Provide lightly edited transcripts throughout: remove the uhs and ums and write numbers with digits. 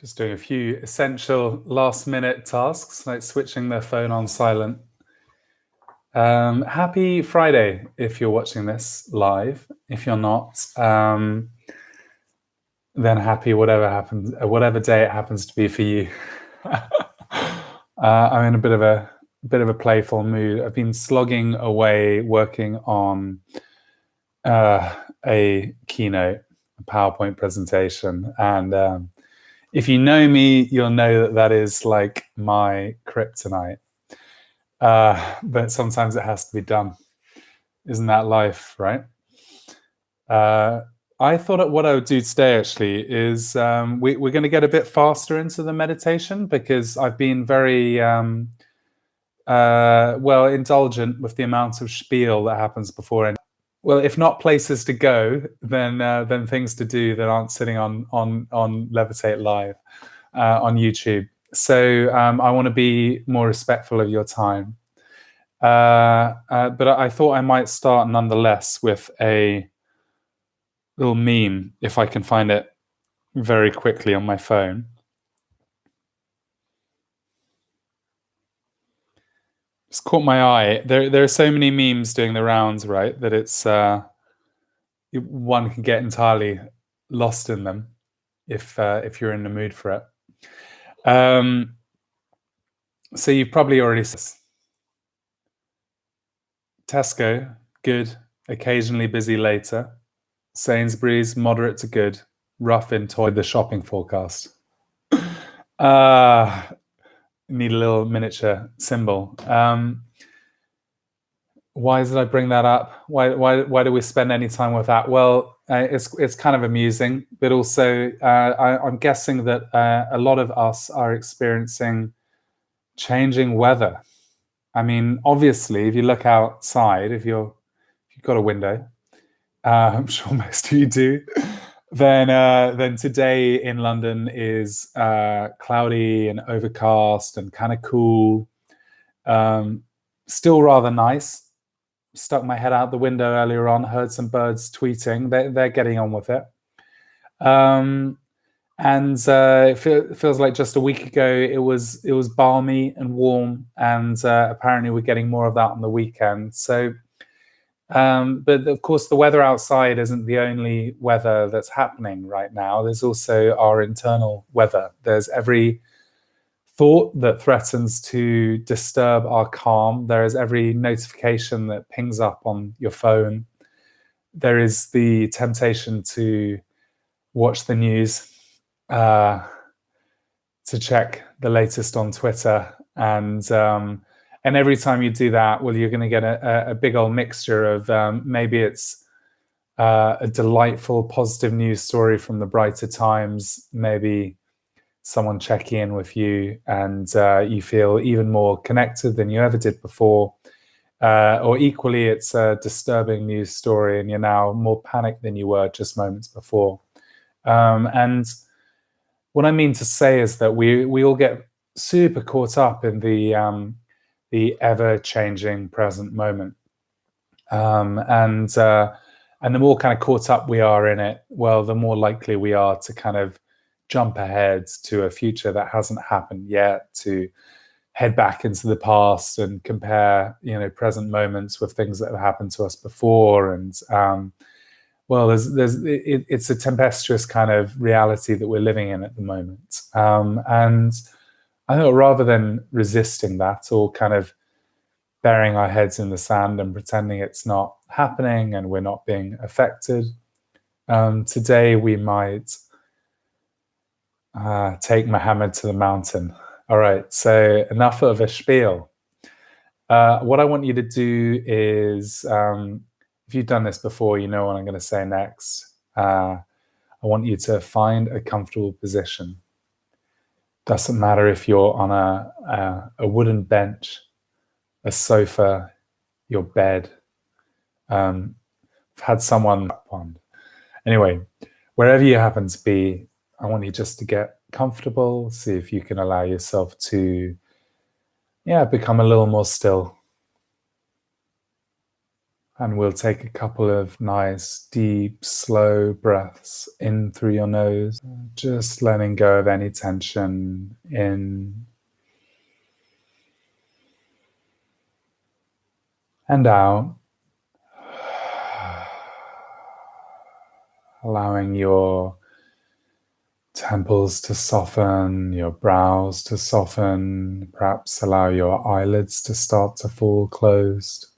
Just doing a few essential last-minute tasks, like switching the phone on silent. Happy Friday if you're watching this live. If you're not, then happy whatever day it happens to be for you. I'm in a bit of a playful mood. I've been slogging away working on a keynote, a PowerPoint presentation, and if you know me, you'll know that is like my kryptonite. But sometimes it has to be done. Isn't that life, right? I thought that what I would do today actually is we're going to get a bit faster into the meditation because I've been very indulgent with the amount of spiel that happens before. Well, if not places to go, then things to do that aren't sitting on Levitate Live on YouTube. So I want to be more respectful of your time. But I thought I might start nonetheless with a little meme, if I can find it very quickly on my phone. It's caught my eye. There are so many memes doing the rounds, right? That it's one can get entirely lost in them if you're in the mood for it. So you've probably already seen Tesco, good, occasionally busy later. Sainsbury's, moderate to good, rough in toy, the shopping forecast. Need a little miniature symbol. Why did I bring that up? Why do we spend any time with that? Well, it's kind of amusing, but also I'm guessing that a lot of us are experiencing changing weather. I mean, obviously, if you look outside, if you've got a window, I'm sure most of you do, then today in London is cloudy and overcast and kind of cool. Still rather nice. Stuck my head out the window earlier on, heard some birds tweeting. They're getting on with it. And it feels like just a week ago it was balmy and warm, and apparently we're getting more of that on the weekend. So, but of course the weather outside isn't the only weather that's happening right now. There's also our internal weather. There's every thought that threatens to disturb our calm. There is every notification that pings up on your phone. There is the temptation to watch the news, to check the latest on Twitter, and every time you do that, well, you're going to get a big old mixture of maybe it's a delightful, positive news story from the brighter times, maybe someone checking in with you and you feel even more connected than you ever did before, or equally it's a disturbing news story and you're now more panicked than you were just moments before. And what I mean to say is that we all get super caught up in the ever-changing present moment, and the more kind of caught up we are in it, well, the more likely we are to kind of jump ahead to a future that hasn't happened yet, to head back into the past and compare, present moments with things that have happened to us before. And well, it's a tempestuous kind of reality that we're living in at the moment. And I think rather than resisting that or kind of burying our heads in the sand and pretending it's not happening and we're not being affected, today we might take Muhammad to the mountain. All right, so enough of a spiel. What I want you to do is, if you've done this before, you know what I'm going to say next. I want you to find a comfortable position. Doesn't matter if you're on a wooden bench, a sofa, your bed. I've had someone on. Anyway, wherever you happen to be, I want you just to get comfortable, see if you can allow yourself to, become a little more still. And we'll take a couple of nice, deep, slow breaths in through your nose, just letting go of any tension in and out, allowing your temples to soften, your brows to soften, perhaps allow your eyelids to start to fall closed.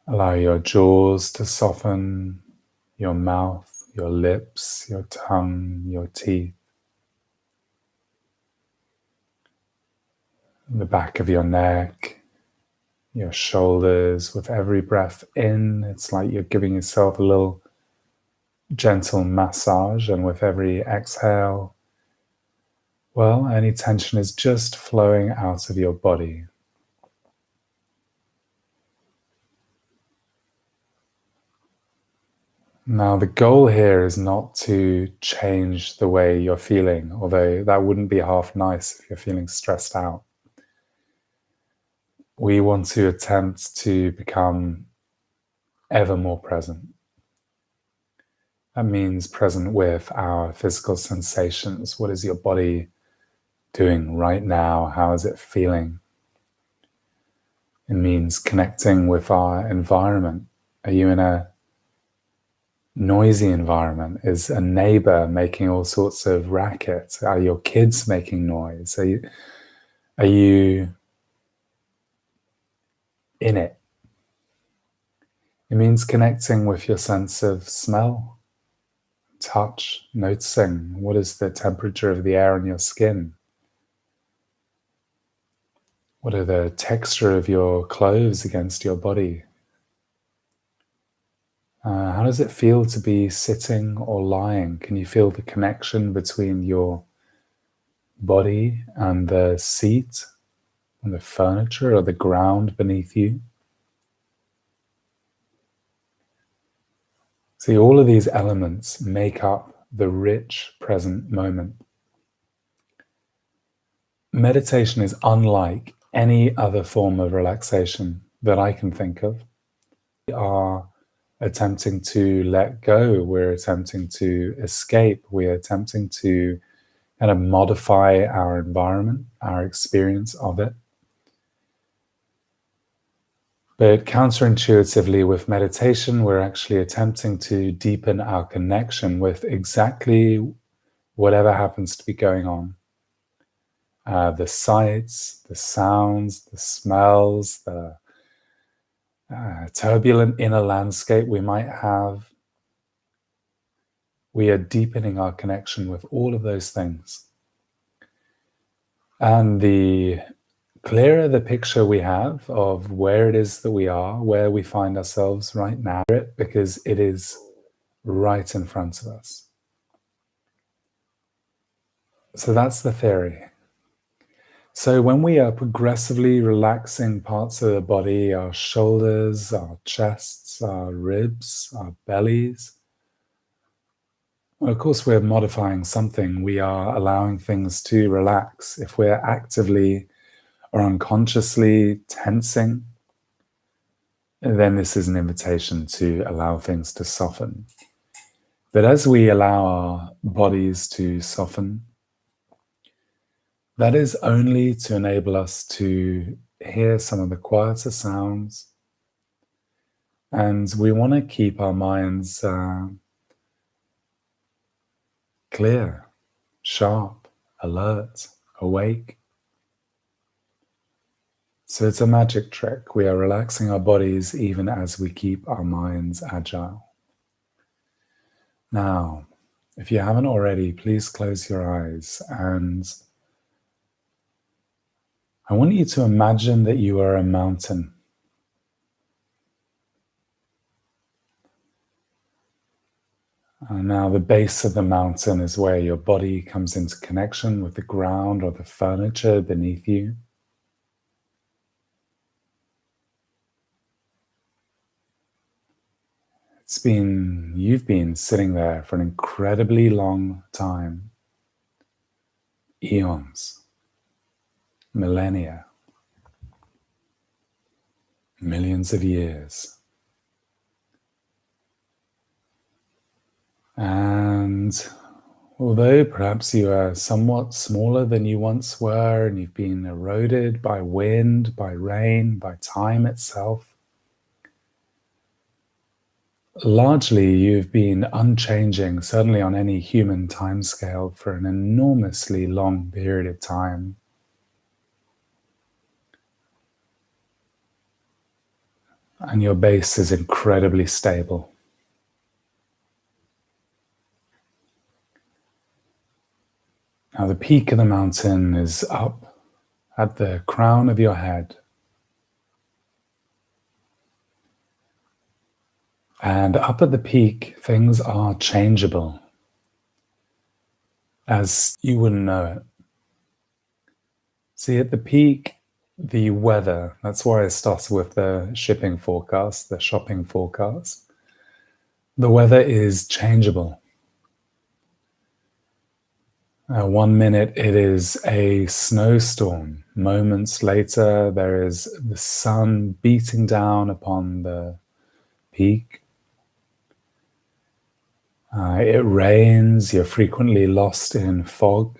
Allow your jaws to soften, your mouth, your lips, your tongue, your teeth, the back of your neck, your shoulders. With every breath in, it's like you're giving yourself a little gentle massage, and with every exhale, well, any tension is just flowing out of your body. Now, the goal here is not to change the way you're feeling, although that wouldn't be half nice if you're feeling stressed out. We want to attempt to become ever more present. That means present with our physical sensations. What is your body doing right now? How is it feeling? It means connecting with our environment. Are you in a noisy environment? Is a neighbor making all sorts of racket? Are your kids making noise? Are you in it? It means connecting with your sense of smell, touch, noticing what is the temperature of the air on your skin. What are the texture of your clothes against your body? How does it feel to be sitting or lying? Can you feel the connection between your body and the seat and the furniture or the ground beneath you? See, all of these elements make up the rich present moment. Meditation is unlike any other form of relaxation that I can think of. We are attempting to let go. We're attempting to escape. We're attempting to kind of modify our environment, our experience of it. But counterintuitively, with meditation, we're actually attempting to deepen our connection with exactly whatever happens to be going on. The sights, the sounds, the smells, the turbulent inner landscape we might have. We are deepening our connection with all of those things. And the clearer the picture we have of where it is that we are, where we find ourselves right now, because it is right in front of us. So that's the theory. So when we are progressively relaxing parts of the body, our shoulders, our chests, our ribs, our bellies, well, of course, we're modifying something. We are allowing things to relax. If we're actively or unconsciously tensing, then this is an invitation to allow things to soften. But as we allow our bodies to soften, that is only to enable us to hear some of the quieter sounds. And we want to keep our minds clear, sharp, alert, awake. So it's a magic trick. We are relaxing our bodies even as we keep our minds agile. Now, if you haven't already, please close your eyes, and I want you to imagine that you are a mountain. And now the base of the mountain is where your body comes into connection with the ground or the furniture beneath you. You've been sitting there for an incredibly long time, eons, millennia. millions of years. And although perhaps you are somewhat smaller than you once were, and you've been eroded by wind, by rain, by time itself, largely you've been unchanging, certainly on any human timescale, for an enormously long period of time. And your base is incredibly stable. Now the peak of the mountain is up at the crown of your head. And up at the peak, things are changeable, as you wouldn't know it. See, at the peak, the weather, that's why I started with the shipping forecast, the shopping forecast. The weather is changeable. 1 minute it is a snowstorm. Moments later, there is the sun beating down upon the peak. It rains, you're frequently lost in fog,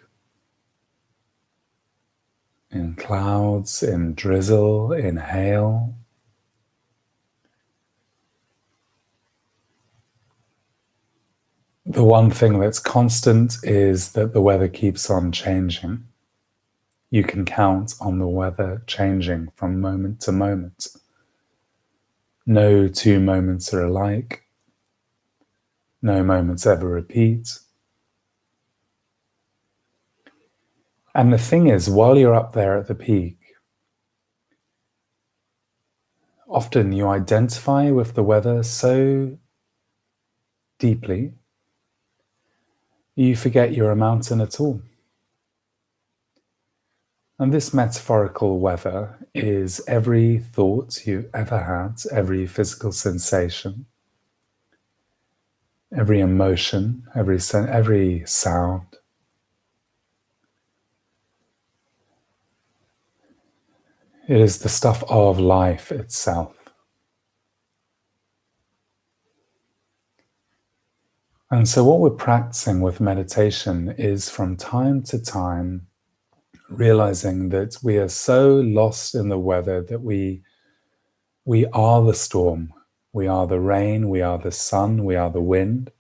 in clouds, in drizzle, in hail. The one thing that's constant is that the weather keeps on changing. You can count on the weather changing from moment to moment. No 2 moments are alike. No moments ever repeat. And the thing is, while you're up there at the peak, often you identify with the weather so deeply, you forget you're a mountain at all. And this metaphorical weather is every thought you've ever had, every physical sensation, every emotion, every sound. It is the stuff of life itself. And so what we're practicing with meditation is, from time to time, realizing that we are so lost in the weather that we are the storm, we are the rain, we are the sun, we are the wind.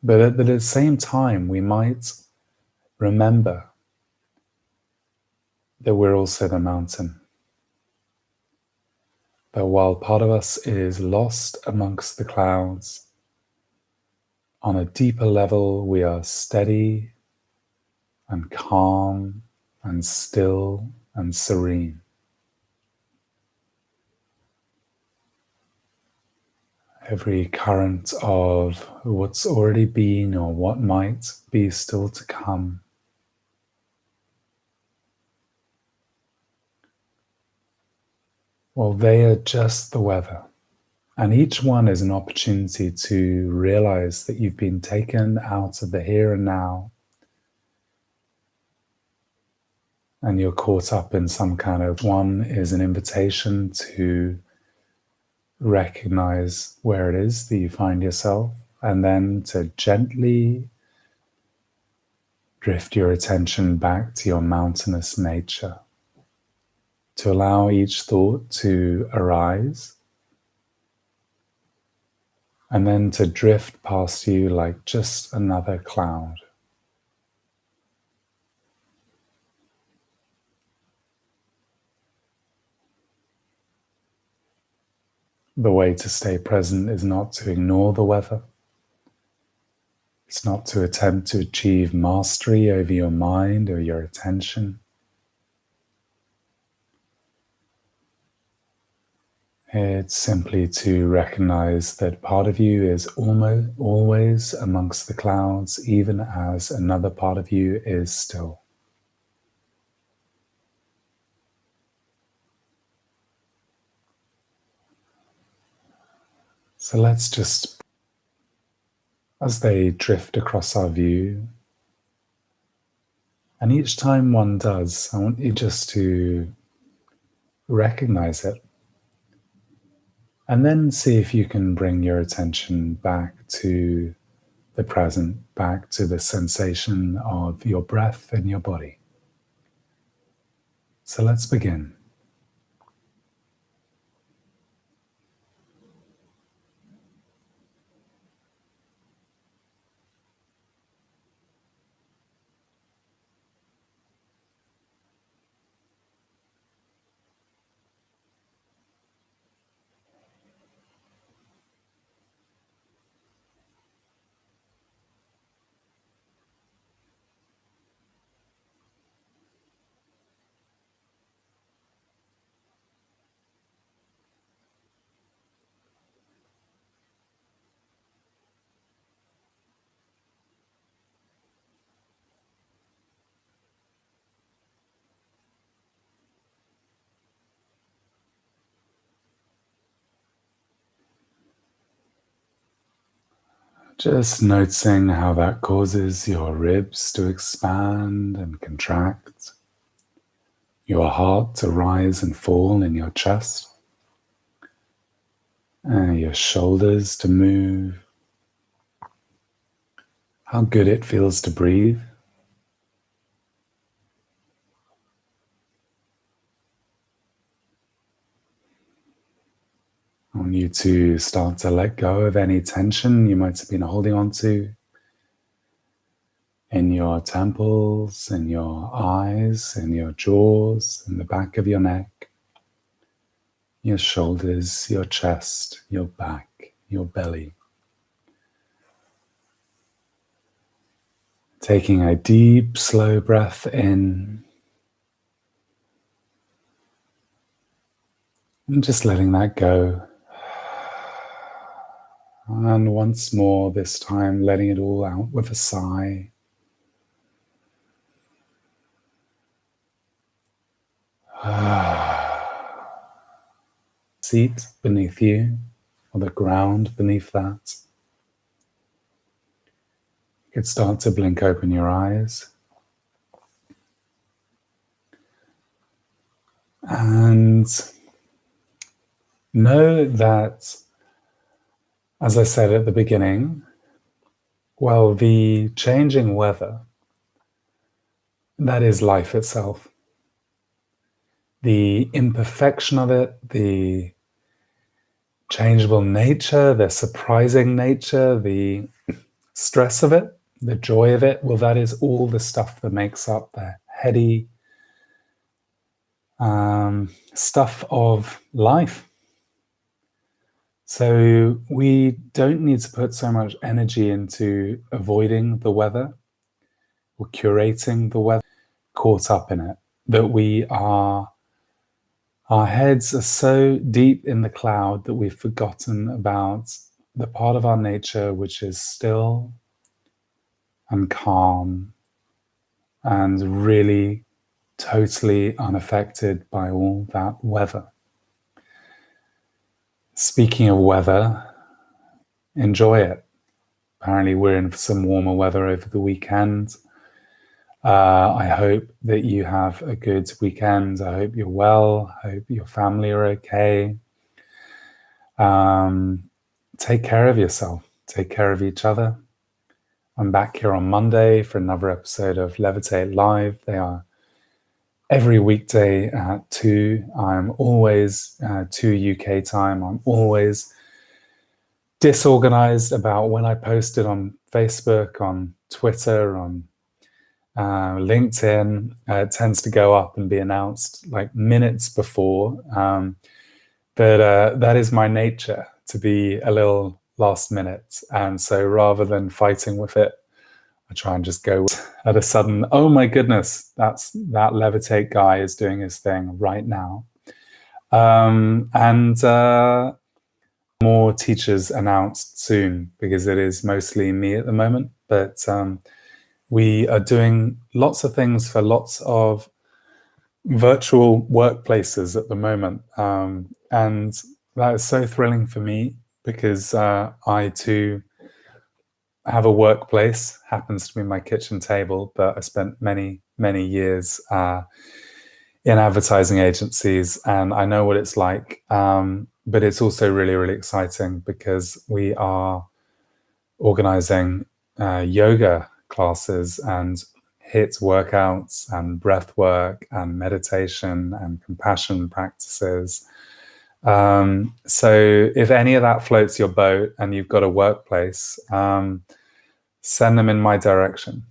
But at the same time, we might remember that we're also the mountain. That while part of us is lost amongst the clouds, on a deeper level, we are steady and calm and still and serene. Every current of what's already been or what might be still to come, well, they are just the weather. And each one is an opportunity to realize that you've been taken out of the here and now, and you're caught up in some kind of... One is an invitation to recognize where it is that you find yourself, and then to gently drift your attention back to your mountainous nature, to allow each thought to arise, and then to drift past you like just another cloud. The way to stay present is not to ignore the weather. It's not to attempt to achieve mastery over your mind or your attention. It's simply to recognize that part of you is almost always amongst the clouds, even as another part of you is still. So let's just, as they drift across our view, And each time one does, I want you just to recognize it. And then see if you can bring your attention back to the present, back to the sensation of your breath in your body. So let's begin. Just noticing how that causes your ribs to expand and contract, your heart to rise and fall in your chest, and your shoulders to move, how good it feels to breathe. I want you to start to let go of any tension you might have been holding on to in your temples, in your eyes, in your jaws, in the back of your neck, your shoulders, your chest, your back, your belly. Taking a deep, slow breath in, and just letting that go. And once more, this time, letting it all out with a sigh. Seat beneath you, or the ground beneath that. You could start to blink open your eyes. And know that, as I said at the beginning, well, the changing weather, that is life itself. The imperfection of it, the changeable nature, the surprising nature, the stress of it, the joy of it, well, that is all the stuff that makes up the heady stuff of life. So we don't need to put so much energy into avoiding the weather or curating the weather, caught up in it, that our heads are so deep in the cloud that we've forgotten about the part of our nature which is still and calm and really totally unaffected by all that weather. Speaking of weather, enjoy it. Apparently we're in for some warmer weather over the weekend. I hope that you have a good weekend. I hope you're well. I hope your family are okay. Take care of yourself. Take care of each other. I'm back here on Monday for another episode of Levitate Live. They are every weekday at 2. I'm always 2 UK time. I'm always disorganized about when I post it on Facebook, on Twitter, on LinkedIn. It tends to go up and be announced like minutes before. But that is my nature, to be a little last minute. And so rather than fighting with it, I try and just go at a sudden, oh my goodness, that Levitate guy is doing his thing right now. And more teachers announced soon, because it is mostly me at the moment. But we are doing lots of things for lots of virtual workplaces at the moment. And that is so thrilling for me, because I too have a workplace, happens to be my kitchen table, but I spent many many years in advertising agencies, and I know what it's like. But it's also really, really exciting because we are organizing yoga classes and HIIT workouts and breath work and meditation and compassion practices. So if any of that floats your boat and you've got a workplace, send them in my direction,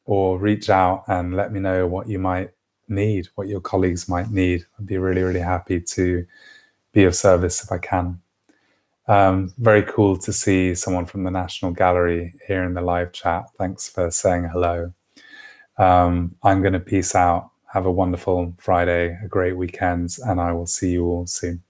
or reach out and let me know what you might need, what your colleagues might need. I'd be really, really happy to be of service if I can. Very cool to see someone from the National Gallery here in the live chat. Thanks for saying hello. I'm going to peace out. Have a wonderful Friday, a great weekend, and I will see you all soon.